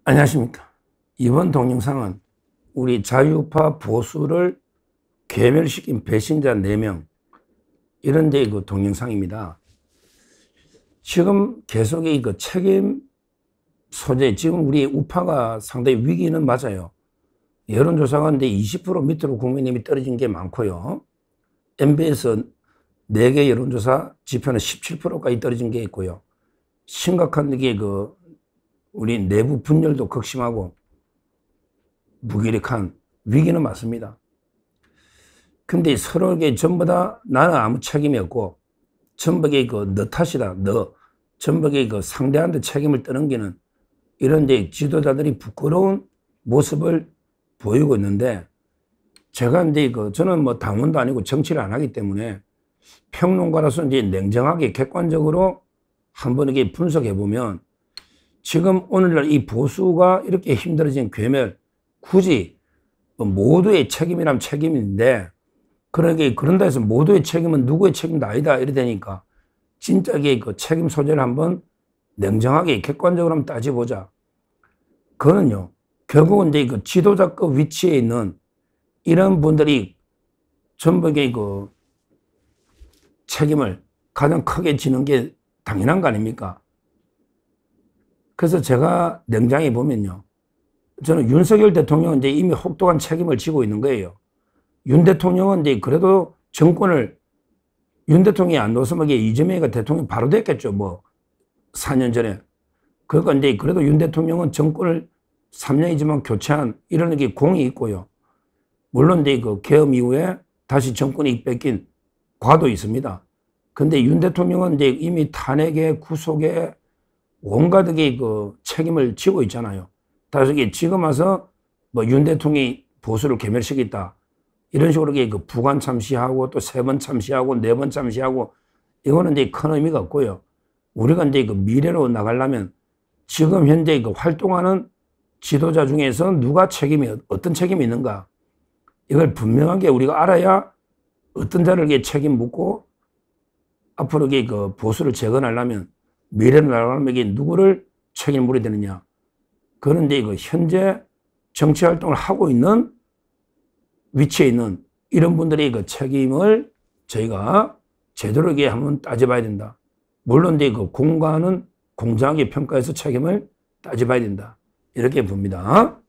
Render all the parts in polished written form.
안녕하십니까. 이번 동영상은 우리 자유파 보수를 괴멸시킨 배신자 4명 이런 데의 그 동영상입니다. 지금 계속의 그 책임 소재, 지금 우리 우파가 상당히 위기는 맞아요. 여론조사가 근데 20% 밑으로 국민의힘이 떨어진 게 많고요. MBS 4개 여론조사 지표는 17%까지 떨어진 게 있고요. 심각한 게 우리 내부 분열도 극심하고 무기력한 위기는 맞습니다. 근데 서로에게 전부 다 나는 아무 책임이 없고 전부에게 너 탓이다. 전부에게 상대한테 책임을 떠넘기는 이런 데 지도자들이 부끄러운 모습을 보이고 있는데, 제가 근데 저는 뭐 당원도 아니고 정치를 안 하기 때문에 평론가로서 이제 냉정하게 객관적으로 한번 이렇게 분석해 보면, 지금 오늘날 이 보수가 이렇게 힘들어진 괴멸, 굳이 모두의 책임이라면 책임인데, 그런다 해서 모두의 책임은 누구의 책임도 아니다 이래 되니까 진짜게 책임 소재를 한번 냉정하게 객관적으로 한번 따져보자. 그거는요, 결국은 이제 지도자급 위치에 있는 이런 분들이 전부의 책임을 가장 크게 지는 게 당연한 거 아닙니까? 그래서 제가 냉정히 보면요, 저는 윤석열 대통령은 이제 이미 혹독한 책임을 지고 있는 거예요. 윤 대통령은 이제 그래도 정권을, 윤 대통령이 안 놓으면 이재명이가 대통령 바로 됐겠죠. 뭐 4년 전에. 그러니까 이제 그래도 윤 대통령은 정권을 3년이지만 교체한 이런 게 공이 있고요. 물론 이제 계엄 이후에 다시 정권이 뺏긴 과도 있습니다. 근데 윤 대통령은 이제 이미 탄핵에 구속에 온갖 책임을 지고 있잖아요. 따라서 지금 와서 뭐 윤 대통령이 보수를 괴멸시켰다 이런 식으로 부관 참시하고 또 3번 참시하고 4번 참시하고 이거는 이제 큰 의미가 없고요. 우리가 이제 미래로 나가려면 지금 현재 활동하는 지도자 중에서 누가 어떤 책임이 있는가, 이걸 분명하게 우리가 알아야 어떤 자를 책임 묻고 앞으로 보수를 재건하려면, 미래로 나가려면 누구를 책임을 물어야 되느냐. 그런데 현재 정치 활동을 하고 있는 위치에 있는 이런 분들의 책임을 저희가 제대로 한번 따져봐야 된다. 물론 이제 공과는 공정하게 평가해서 책임을 따져봐야 된다. 이렇게 봅니다.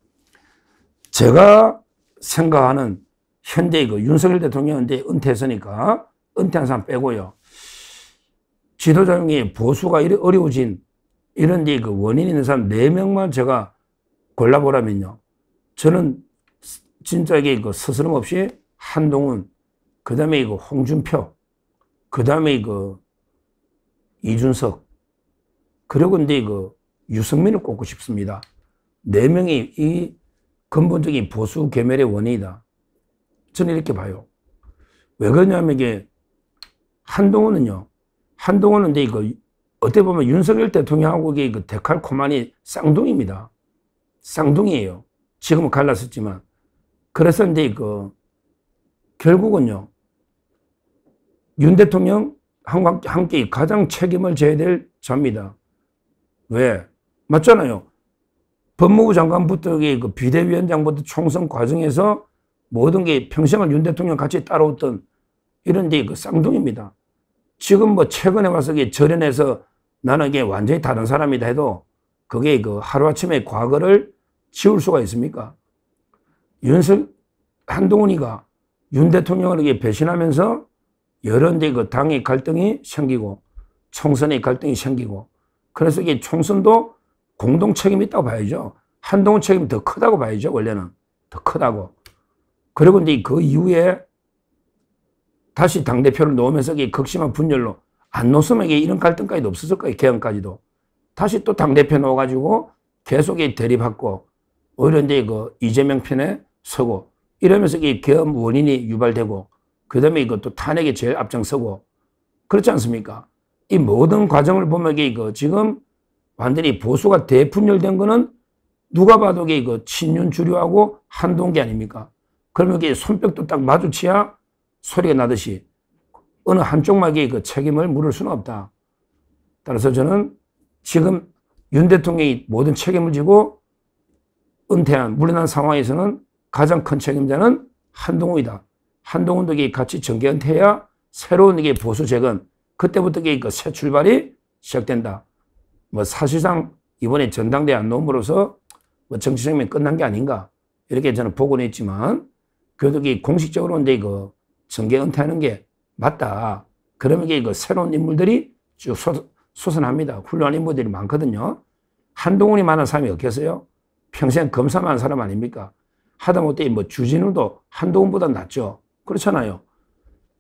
제가 생각하는 현재 윤석열 대통령은 은퇴했으니까 은퇴한 사람 빼고요, 지도자 중에 보수가 어려워진 이런 원인 있는 사람 4명만 제가 골라보라면요, 저는 진짜 스스럼 없이 한동훈, 그 다음에 홍준표, 그 다음에 이준석, 그리고 이제 유승민을 꼽고 싶습니다. 4명이 이 근본적인 보수 괴멸의 원인이다. 저는 이렇게 봐요. 왜 그러냐면 한동훈은 이제 어떻게 보면 윤석열 대통령하고 데칼코마니 쌍둥이입니다. 쌍둥이에요. 지금은 갈랐었지만. 그래서 이제 결국은요, 윤 대통령 함께 가장 책임을 져야 될 자입니다. 왜? 맞잖아요. 법무부 장관부터 비대위원장부터 총선 과정에서 모든 게 평생을 윤 대통령 같이 따라왔던 이런 쌍둥이입니다. 지금 뭐 최근에 와서 절연해서 나는 완전히 다른 사람이다 해도 그게 하루아침에 과거를 지울 수가 있습니까? 한동훈이가 윤 대통령을 배신하면서 여러 당의 갈등이 생기고 총선의 갈등이 생기고, 그래서 총선도 공동 책임이 있다고 봐야죠. 한동훈 책임이 더 크다고 봐야죠. 원래는 더 크다고. 그리고 이제 그 이후에 다시 당대표를 놓으면서 극심한 분열로 안 놓으면 이런 갈등까지도 없었을 거예요. 개헌까지도. 다시 또 당대표 놓아가지고 계속 대립하고 오히려 이제 이재명 편에 서고 이러면서 계엄 원인이 유발되고, 그 다음에 이것도 탄핵에 제일 앞장서고, 그렇지 않습니까? 이 모든 과정을 보면 지금 완전히 보수가 대분열된 거는 누가 봐도 친윤 주류하고 한동훈 아닙니까? 그러면 손뼉도 딱 마주치야 소리가 나듯이 어느 한쪽만 책임을 물을 수는 없다. 따라서 저는 지금 윤 대통령이 모든 책임을 지고 은퇴한, 물러난 상황에서는 가장 큰 책임자는 한동훈이다. 한동훈도 같이 정계 은퇴해야 새로운 보수 재건, 그때부터 그 새 출발이 시작된다. 뭐 사실상 이번에 전당대회 안 놓음으로써 뭐 정치 생명이 끝난 게 아닌가, 이렇게 저는 보고는 했지만, 그래도 공식적으로 그 정계 은퇴하는 게 맞다. 그러면 그 새로운 인물들이 쭉 솟아납니다. 훌륭한 인물들이 많거든요. 한동훈이 만난 사람이 없겠어요? 평생 검사만 한 사람 아닙니까? 하다못해 뭐 주진우도 한동훈보다 낫죠. 그렇잖아요.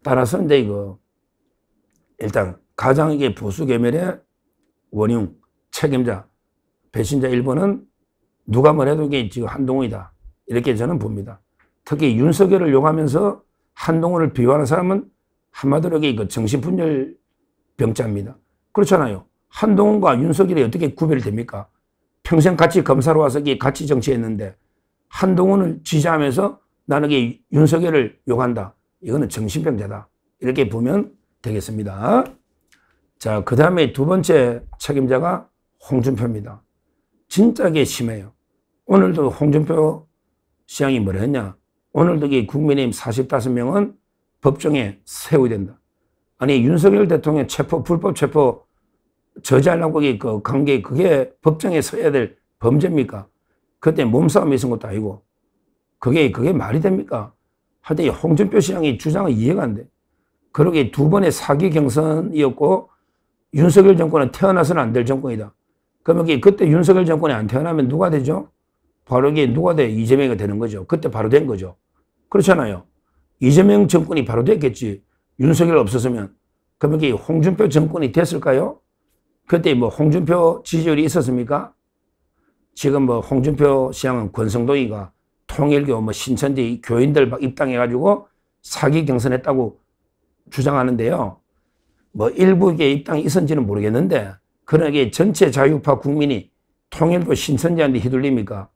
따라서 일단 가장 보수 계멸의 원흉, 책임자, 배신자 1번은 누가 뭐래도 지금 한동훈이다. 이렇게 저는 봅니다. 특히 윤석열을 욕하면서 한동훈을 비호하는 사람은 한마디로 그 정신분열 병자입니다. 그렇잖아요. 한동훈과 윤석열이 어떻게 구별이 됩니까? 평생 같이 검사로 와서 같이 정치했는데 한동훈을 지지하면서 나는 윤석열을 욕한다. 이거는 정신병자다. 이렇게 보면 되겠습니다. 자, 그 다음에 두 번째 책임자가 홍준표입니다. 진짜 심해요. 오늘도 홍준표 시장이 뭐라 했냐. 오늘도 국민의힘 45명은 법정에 세워야 된다. 아니, 윤석열 대통령 불법 체포 저지하려고 그 관계, 그게 법정에 서야 될 범죄입니까? 그때 몸싸움이 있은 것도 아니고. 그게 말이 됩니까? 하여튼 홍준표 시장의 주장은 이해가 안 돼. 그러게 두 번의 사기 경선이었고, 윤석열 정권은 태어나서는 안 될 정권이다. 그러면 그때 윤석열 정권이 안 태어나면 누가 되죠? 바로 누가 돼? 이재명이 되는 거죠. 그때 바로 된 거죠. 그렇잖아요. 이재명 정권이 바로 됐겠지. 윤석열 없었으면. 그러면 홍준표 정권이 됐을까요? 그때 뭐 홍준표 지지율이 있었습니까? 지금 뭐 홍준표 시장은 권성동이가 통일교 뭐 신천지 교인들 막 입당해가지고 사기 경선했다고 주장하는데요. 뭐 일부의 입당이 있었는지는 모르겠는데, 그러게 전체 자유파 국민이 통일교 신천지한테 휘둘립니까?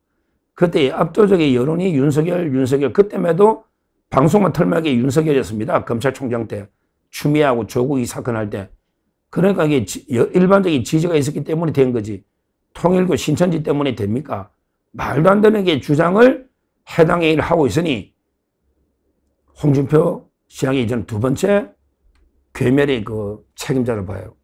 그때 압도적인 여론이 윤석열, 그때에도 방송만 털막이 윤석열이었습니다. 검찰총장 때. 추미애하고 조국이 사건할 때. 그러니까 이게 일반적인 지지가 있었기 때문에 된 거지. 통일교 신천지 때문에 됩니까? 말도 안 되는 게 주장을 해당 행위를 하고 있으니 홍준표 시장이 저는 두 번째 괴멸의 그 책임자를 봐요.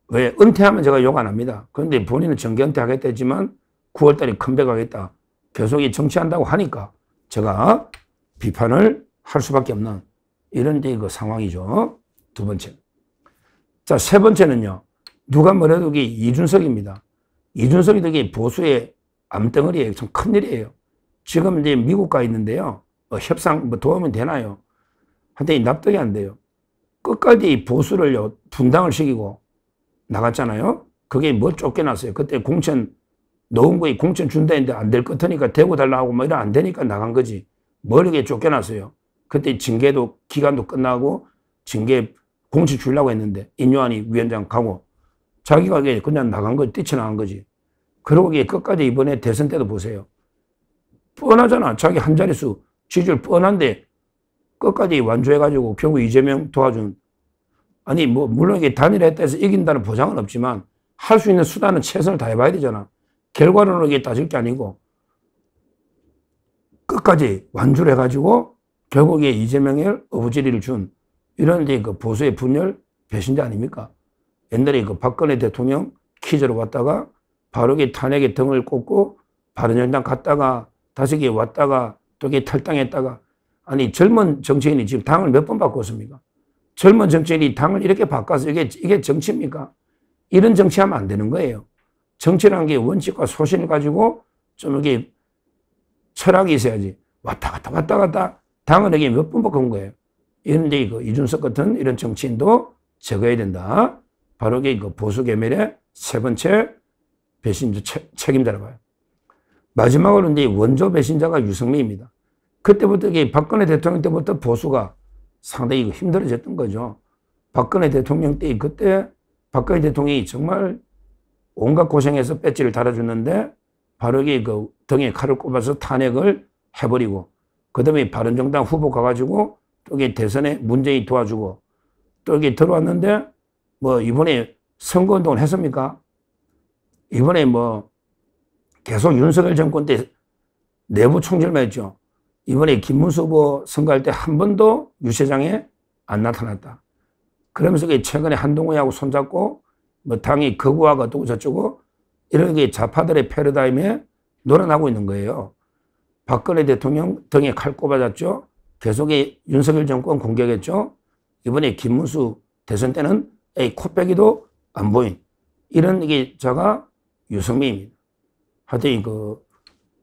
왜? 은퇴하면 제가 욕 안 합니다. 그런데 본인은 정계 은퇴하겠다 했지만 9월달에 컴백하겠다. 계속 정치한다고 하니까 제가 비판을 할 수밖에 없는 이런 그 상황이죠. 두 번째. 자, 세 번째는요. 누가 뭐래도 이준석입니다. 이준석이 되게 보수의 암덩어리예요. 참 큰일이에요. 지금 이제 미국 가 있는데요. 협상 뭐 도움은 되나요? 하여튼 납득이 안 돼요. 끝까지 보수를 분당을 시키고 나갔잖아요. 그게 뭐 쫓겨났어요. 그때 공천 넣은 거에 공천 준다 했는데 안 될 것 같으니까 대고 달라 하고 뭐 이래 안 되니까 나간 거지. 뭘 이렇게 쫓겨났어요. 그때 징계도 기간도 끝나고 징계 공천 주려고 했는데 인요한이 위원장 가고 자기가 그냥 나간 거지, 뛰쳐나간 거지. 그러고 끝까지 이번에 대선 때도 보세요. 뻔하잖아. 자기 한 자릿수 지지율 뻔한데 끝까지 완주해가지고 결국 이재명 도와준. 아니 뭐 물론 이게 단일화했다 해서 이긴다는 보장은 없지만 할 수 있는 수단은 최선을 다해봐야 되잖아. 결과론으로 이게 따질 게 아니고 끝까지 완주를 해가지고 결국에 이재명의 어부지리를 준 이런 그 보수의 분열 배신자 아닙니까? 옛날에 그 박근혜 대통령 퀴즈로 왔다가 바로 탄핵에 등을 꽂고 바른정당 갔다가 다시 왔다가 또 탈당했다가 아니 젊은 정치인이 지금 당을 몇 번 바꿨습니까? 젊은 정치인이 당을 이렇게 바꿔서 이게 정치입니까? 이런 정치하면 안 되는 거예요. 정치라는 게 원칙과 소신을 가지고 좀 이렇게 철학이 있어야지. 왔다 갔다 당을 이렇게 몇 번 바꾼 거예요. 이런데 그 이준석 같은 이런 정치인도 제거해야 된다. 바로 그 보수 계멸의 세 번째 배신자 책임자라고 봐요. 마지막으로 이제 원조 배신자가 유승민입니다. 그때부터 박근혜 대통령 때부터 보수가 상당히 힘들어졌던 거죠. 박근혜 대통령 때 그때 박근혜 대통령이 정말 온갖 고생해서 배지를 달아줬는데 바로 그 등에 칼을 꼽아서 탄핵을 해버리고 그다음에 바른정당 후보 가가지고 또 대선에 문재인이 도와주고 또 들어왔는데 뭐 이번에 선거운동을 했습니까? 이번에 뭐 계속 윤석열 정권 때 내부 총질만 했죠. 이번에 김문수 후보 선거할 때 한 번도 유세장에 안 나타났다. 그러면서 최근에 한동훈하고 손잡고 뭐 당이 거구하고 어쩌고 저쩌고 이렇게 좌파들의 패러다임에 놀아나고 있는 거예요. 박근혜 대통령 등에 칼 꼽아졌죠. 계속 윤석열 정권 공격했죠. 이번에 김문수 대선 때는 코빼기도 안 보인 이런 자가 유승민입니다. 하여튼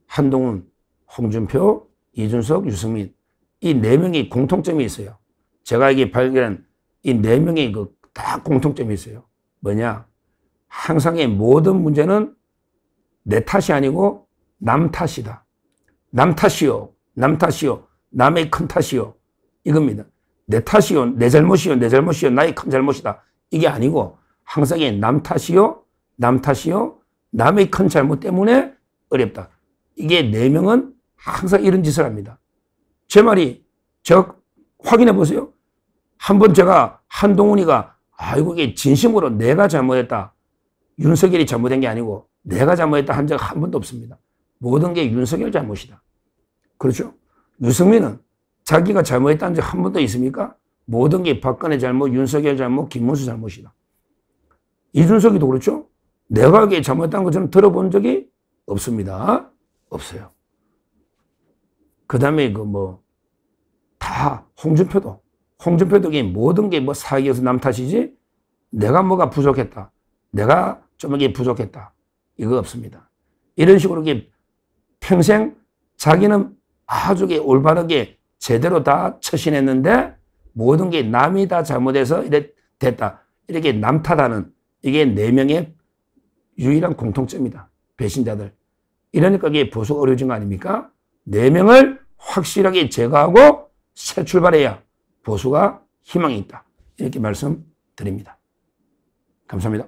한동훈, 홍준표, 이준석, 유승민 이 네 명이 공통점이 있어요. 제가 발견한 이 네 명의 다 공통점이 있어요. 뭐냐? 항상의 모든 문제는 내 탓이 아니고 남 탓이다. 남 탓이요. 남 탓이요. 남의 큰 탓이요. 이겁니다. 내 탓이요. 내 잘못이요. 내 잘못이요. 나의 큰 잘못이다. 이게 아니고 항상의 남 탓이요. 남 탓이요. 남의 큰 잘못 때문에 어렵다. 이게 네 명은 항상 이런 짓을 합니다. 제 말이 확인해 보세요. 한번 제가 한동훈이가 아이고 이게 진심으로 내가 잘못했다. 윤석열이 잘못한 게 아니고 내가 잘못했다 한 적 한 번도 없습니다. 모든 게 윤석열 잘못이다. 그렇죠? 유승민은 자기가 잘못했다는 적 한 번도 있습니까? 모든 게 박근혜 잘못, 윤석열 잘못, 김문수 잘못이다. 이준석이도 그렇죠? 내가 이게 잘못했다는 거 저는 들어본 적이 없습니다. 없어요. 그 다음에 다 홍준표도 모든 게 사기여서 남 탓이지 내가 뭐가 부족했다. 내가 좀 이게 부족했다. 이거 없습니다. 이런 식으로 평생 자기는 아주 올바르게 제대로 다 처신했는데 모든 게 남이 다 잘못해서 이래 됐다. 이렇게 남 탓하는 이게 네 명의 유일한 공통점이다. 배신자들. 이러니까 이게 보수가 어려워진 거 아닙니까? 네 명을 확실하게 제거하고 새 출발해야 보수가 희망이 있다. 이렇게 말씀드립니다. 감사합니다.